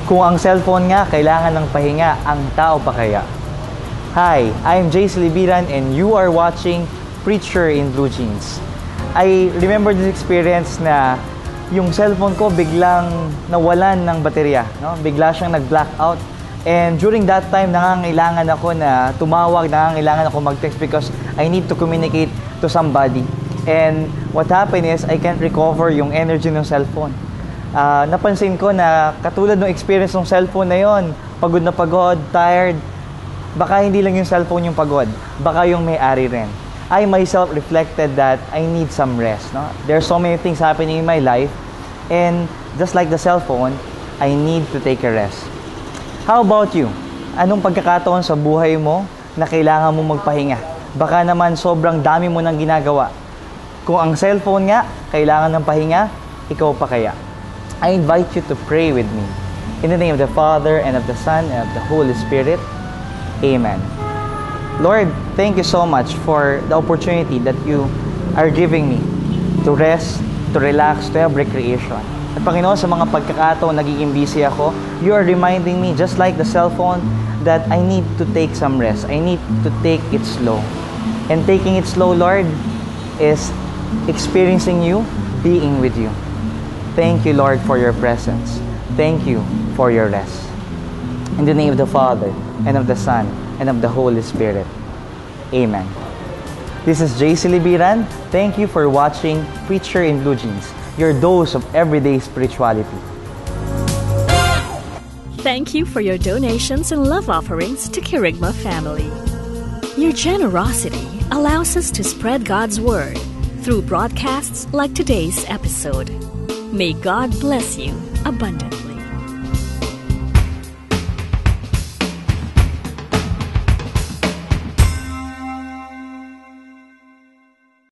Kung ang cellphone nga kailangan ng pahinga, ang tao pa kaya? Hi, I'm Jace Libiran and you are watching Preacher in Blue Jeans. I remember this experience na yung cellphone ko biglang nawalan ng baterya, no? Bigla siyang nag-blackout. And during that time, nangangailangan ako na tumawag, nangangailangan ako mag-text because I need to communicate to somebody. And what happened is, I can't recover yung energy ng cellphone. Napansin ko na katulad ng experience ng cellphone na yon, pagod na pagod, tired, baka hindi lang yung cellphone yung pagod, baka yung may-ari rin. I myself reflected that I need some rest. No? There are so many things happening in my life, and just like the cellphone, I need to take a rest. How about you? Anong pagkakataon sa buhay mo na kailangan mo magpahinga? Baka naman sobrang dami mo nang ginagawa. Kung ang cellphone nga, kailangan ng pahinga, ikaw pa kaya? I invite you to pray with me. In the name of the Father, and of the Son, and of the Holy Spirit. Amen. Lord, thank you so much for the opportunity that you are giving me to rest, to relax, to have recreation. At Panginoon, sa mga pagkakataon nagiging busy ako, you are reminding me, just like the cellphone, that I need to take some rest. I need to take it slow. And taking it slow, Lord, is experiencing you, being with you. Thank you, Lord, for your presence. Thank you for your rest. In the name of the Father, and of the Son, and of the Holy Spirit. Amen. This is JC Libiran. Thank you for watching Preacher in Blue Jeans, your dose of everyday spirituality. Thank you for your donations and love offerings to Kerygma family. Your generosity allows us to spread God's word through broadcasts like today's episode. May God bless you abundantly.